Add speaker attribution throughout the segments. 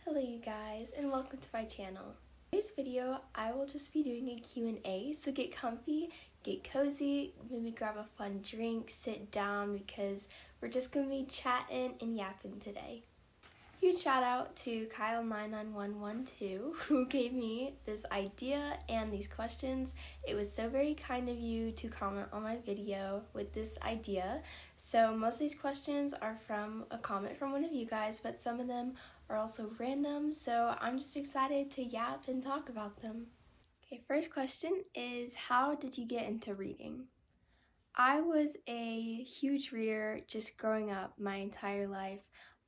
Speaker 1: Hello you guys and welcome to my channel. In today's video I will just be doing a Q&A, so get comfy, get cozy, maybe grab a fun drink, sit down because we're just going to be chatting and yapping today. Huge shout out to Kyle99112 who gave me this idea and these questions. It was so very kind of you to comment on my video with this idea. So most of these questions are from a comment from one of you guys, but some of them are also random, so I'm just excited to yap and talk about them. Okay, first question is, how did you get into reading? I was a huge reader just growing up my entire life.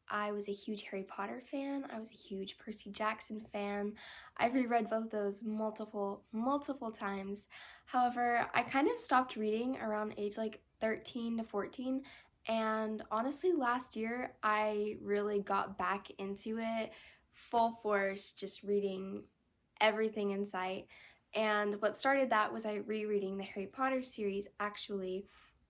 Speaker 1: I was a huge Harry Potter fan. I was a huge Percy Jackson fan. I've reread both of those multiple times. However, I kind of stopped reading around age like 13 to 14, and honestly last year I really got back into it full force, just reading everything in sight. And what started that was I rereading the Harry Potter series actually,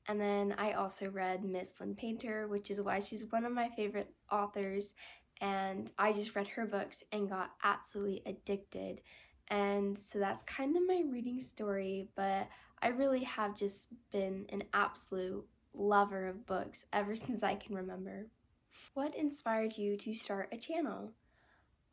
Speaker 1: and then I also read Miss Lynn Painter, which is why she's one of my favorite authors, and I just read her books and got absolutely addicted. And so that's kind of my reading story, but I really have just been an absolute lover of books ever since I can remember. What inspired you to start a channel?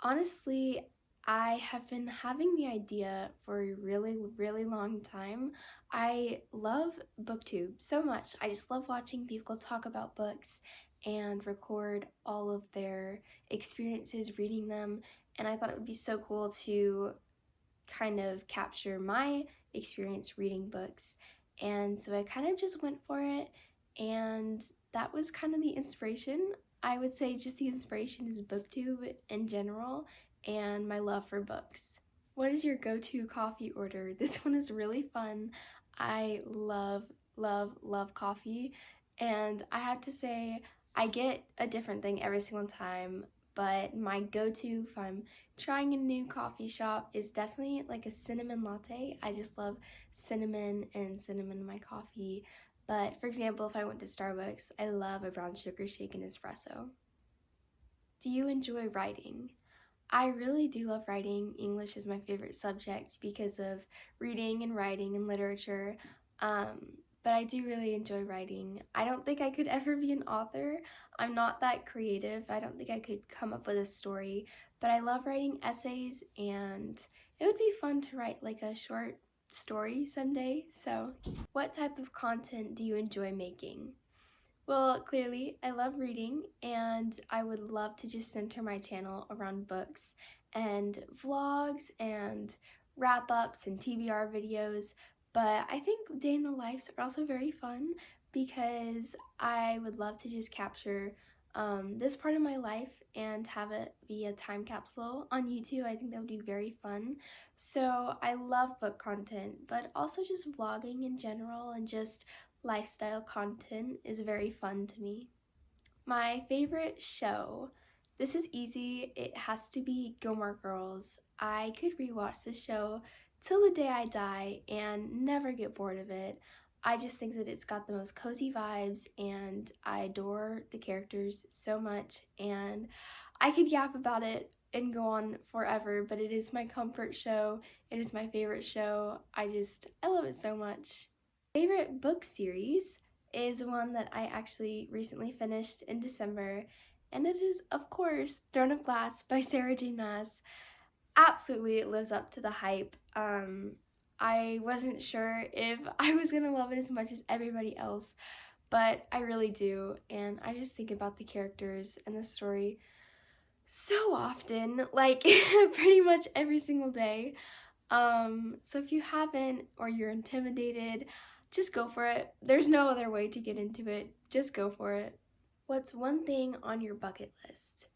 Speaker 1: Honestly, I have been having the idea for a really long time. I love BookTube so much. I just love watching people talk about books and record all of their experiences reading them, and I thought it would be so cool to kind of capture my experience reading books. And so I kind of just went for it, and that was kind of the inspiration. I would say just the inspiration is BookTube in general and my love for books. What is your go-to coffee order? This one is really fun. I love coffee, and I have to say I get a different thing every single time, but my go-to if I'm trying a new coffee shop is definitely like a cinnamon latte. I just love cinnamon in my coffee. But for example, if I went to Starbucks, I love a brown sugar shake and espresso. Do you enjoy writing? I really do love writing. English is my favorite subject because of reading and writing and literature. But I do really enjoy writing. I don't think I could ever be an author. I'm not that creative. I don't think I could come up with a story, but I love writing essays, and it would be fun to write like a short story someday. So, what type of content do you enjoy making? Well, clearly, I love reading, and I would love to just center my channel around books and vlogs and wrap-ups and TBR videos, but I think day in the lives are also very fun because I would love to just capture this part of my life and have it be a time capsule on YouTube. I think that would be very fun. So I love book content, but also just vlogging in general and just lifestyle content is very fun to me. My favorite show. This is easy. It has to be Gilmore Girls. I could rewatch this show till the day I die and never get bored of it. I just think that it's got the most cozy vibes, and I adore the characters so much, and I could yap about it and go on forever, but it is my comfort show. It is my favorite show. I love it so much. Favorite book series is one that I actually recently finished in December, and it is, of course, Throne of Glass by Sarah J Maas. Absolutely, it lives up to the hype. I wasn't sure if I was gonna love it as much as everybody else, but I really do, and I just think about the characters and the story so often, like pretty much every single day. So if you haven't or you're intimidated, just go for it. There's no other way to get into it. Just go for it. What's one thing on your bucket list?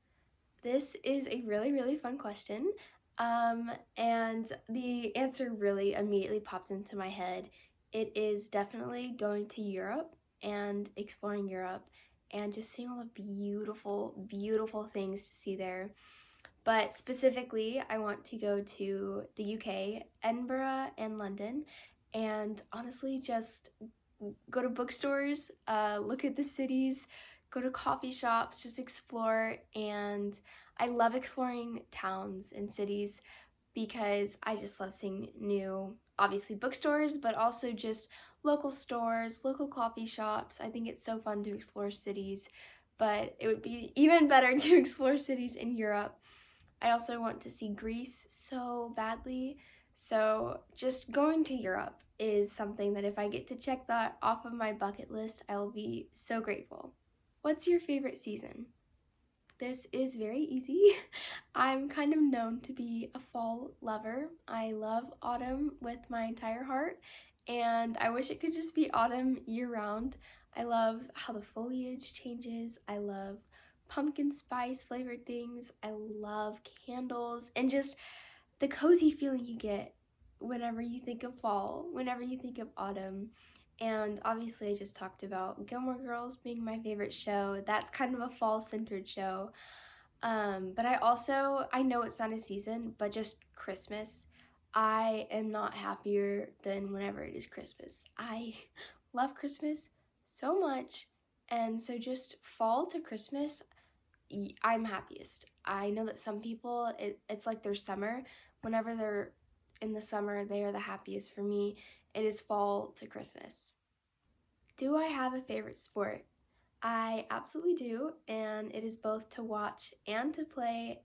Speaker 1: This is a really fun question. And the answer really immediately popped into my head. It is definitely going to Europe and exploring Europe and just seeing all the beautiful things to see there. But specifically, I want to go to the UK, Edinburgh and London, and honestly just go to bookstores, look at the cities, go to coffee shops, just explore. And I love exploring towns and cities because I just love seeing new, obviously bookstores, but also just local stores, local coffee shops. I think it's so fun to explore cities, but it would be even better to explore cities in Europe. I also want to see Greece so badly. So just going to Europe is something that if I get to check that off of my bucket list, I will be so grateful. What's your favorite season? This is very easy. I'm kind of known to be a fall lover. I love autumn with my entire heart, and I wish it could just be autumn year round. I love how the foliage changes. I love pumpkin spice flavored things. I love candles and just the cozy feeling you get whenever you think of fall, whenever you think of autumn. And obviously, I just talked about Gilmore Girls being my favorite show. That's kind of a fall-centered show. But I know it's not a season, but just Christmas. I am not happier than whenever it is Christmas. I love Christmas so much. And so just fall to Christmas, I'm happiest. I know that some people, it's like their summer. Whenever they're in the summer, they are the happiest. For me, it is fall to Christmas. Do I have a favorite sport? I absolutely do, and it is both to watch and to play,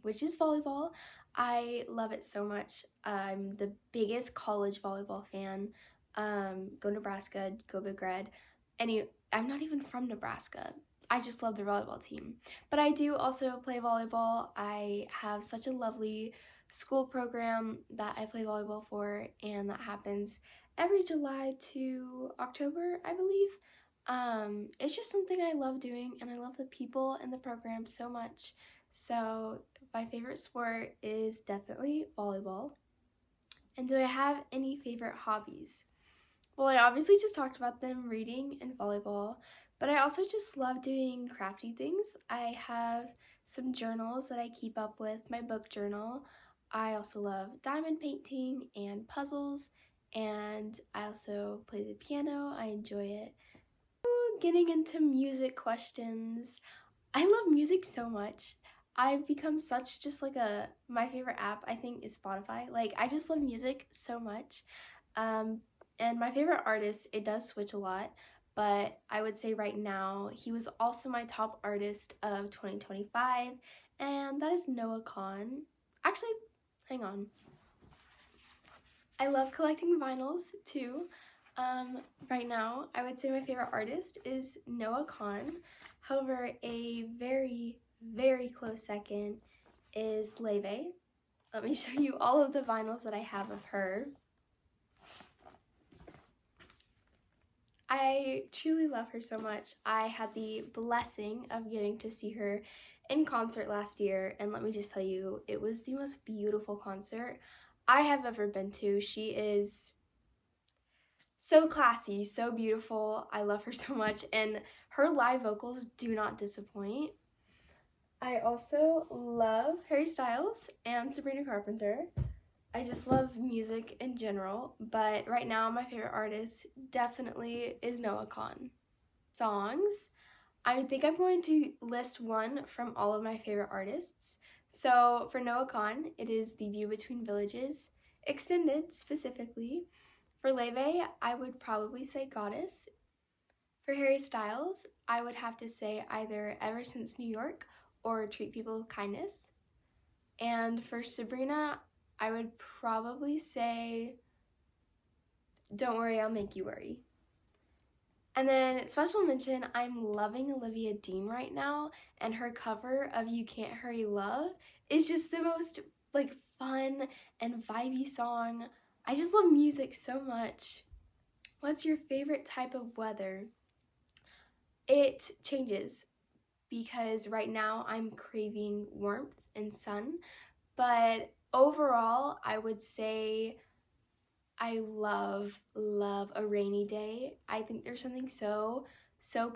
Speaker 1: which is volleyball. I love it so much. I'm the biggest college volleyball fan. Go Nebraska, go Big Red. I'm not even from Nebraska. I just love the volleyball team. But I do also play volleyball. I have such a lovely school program that I play volleyball for, and that happens every July to October, I believe. It's just something I love doing, and I love the people in the program so much. So my favorite sport is definitely volleyball. And do I have any favorite hobbies? Well, I obviously just talked about them, reading and volleyball, but I also just love doing crafty things. I have some journals that I keep up with, my book journal. I also love diamond painting and puzzles, and I also play the piano. I enjoy it. Getting into music questions. I love music so much. I've become such just like my favorite app I think is Spotify. Like I just love music so much. Um, and my favorite artist, it does switch a lot, but I would say right now he was also my top artist of 2025, and that is Noah Kahan. Actually, hang on. I love collecting vinyls too. Right now, I would say my favorite artist is Noah Kahan. However, a very, very close second is Leve. Let me show you all of the vinyls that I have of her. I truly love her so much. I had the blessing of getting to see her in concert last year, and let me just tell you, it was the most beautiful concert I have ever been to. She is so classy, so beautiful. I love her so much, and her live vocals do not disappoint. I also love Harry Styles and Sabrina Carpenter. I just love music in general, but right now my favorite artist definitely is Noah Kahan. Songs, I think I'm going to list one from all of my favorite artists. So for Noah Kahan, it is The View Between Villages, Extended specifically. For Leve, I would probably say Goddess. For Harry Styles, I would have to say either Ever Since New York or Treat People with Kindness. And for Sabrina, I would probably say Don't Worry, I'll Make You Worry. And then special mention, I'm loving Olivia Dean right now, and her cover of You Can't Hurry Love is just the most like fun and vibey song. I just love music so much. What's your favorite type of weather? It changes because right now I'm craving warmth and sun, but overall I would say I love a rainy day. I think there's something so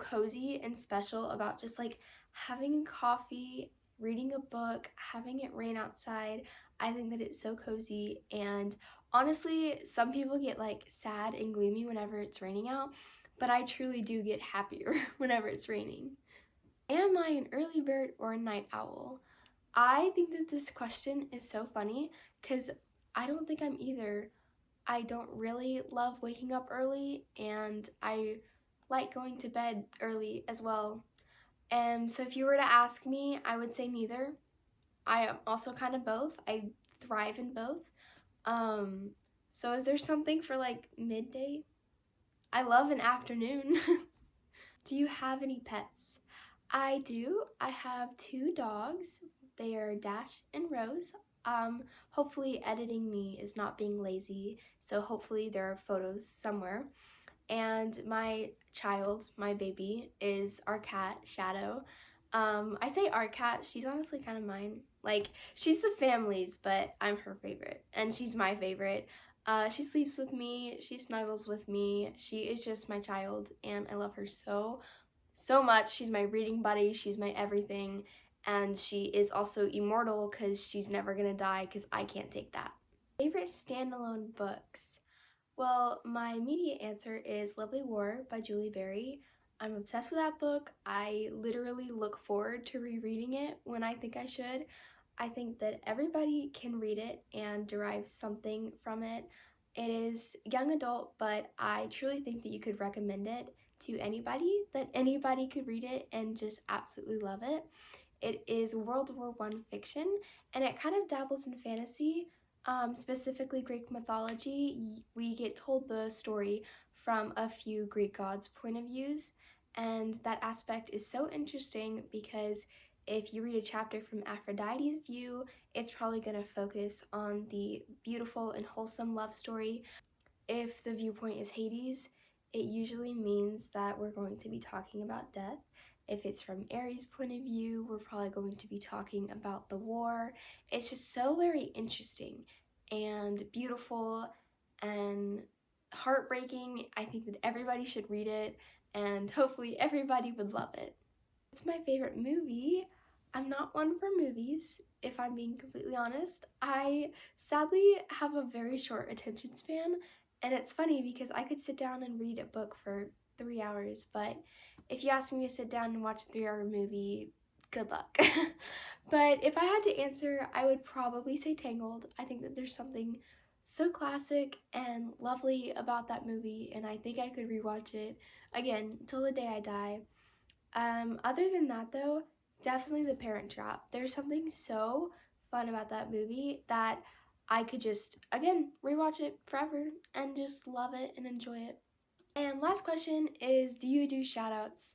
Speaker 1: cozy and special about just like having coffee, reading a book, having it rain outside. I think that it's so cozy, and honestly, some people get like sad and gloomy whenever it's raining out, but I truly do get happier whenever it's raining. Am I an early bird or a night owl? I think that this question is so funny because I don't think I'm either. I don't really love waking up early, and I like going to bed early as well. And so if you were to ask me, I would say neither. I am also kind of both. I thrive in both. Um, so is there something for like midday? I love an afternoon. Do you have any pets? I do. I have 2 dogs. They are Dash and Rose. Hopefully editing me is not being lazy, so hopefully there are photos somewhere. And my child, my baby, is our cat, Shadow. I say our cat, she's honestly kind of mine. Like, she's the family's, but I'm her favorite, and she's my favorite. She sleeps with me, she snuggles with me, she is just my child, and I love her so much. She's my reading buddy, she's my everything, and she is also immortal because she's never gonna die because I can't take that. Favorite standalone books? Well, my immediate answer is Lovely War by Julie Berry. I'm obsessed with that book. I literally look forward to rereading it when I think I should. I think that everybody can read it and derive something from it. It is young adult, but I truly think that you could recommend it to anybody, that anybody could read it and just absolutely love it. It is World War I fiction, and it kind of dabbles in fantasy, specifically Greek mythology. We get told the story from a few Greek gods' point of views, and that aspect is so interesting because if you read a chapter from Aphrodite's view, it's probably going to focus on the beautiful and wholesome love story. If the viewpoint is Hades, it usually means that we're going to be talking about death. If it's from Ares' point of view, we're probably going to be talking about the war. It's just so very interesting and beautiful and heartbreaking. I think that everybody should read it, and hopefully everybody would love it. It's my favorite movie. I'm not one for movies, if I'm being completely honest. I sadly have a very short attention span, and it's funny because I could sit down and read a book for 3 hours, but if you ask me to sit down and watch a 3 hour movie, good luck. But if I had to answer, I would probably say Tangled. I think that there's something so classic and lovely about that movie, and I think I could rewatch it again till the day I die. Other than that though, definitely The Parent Trap. There's something so fun about that movie that I could just, again, rewatch it forever and just love it and enjoy it. And last question is, do you do shoutouts?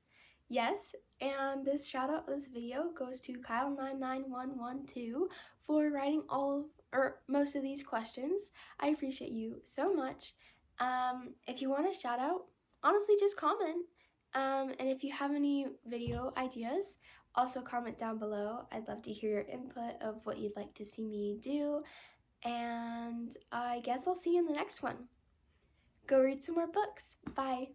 Speaker 1: Yes, and this shoutout of this video goes to Kyle99112 for writing all of, or most of these questions. I appreciate you so much. If you want a shout out, honestly, just comment. And if you have any video ideas, also comment down below. I'd love to hear your input of what you'd like to see me do. And I guess I'll see you in the next one. Go read some more books. Bye.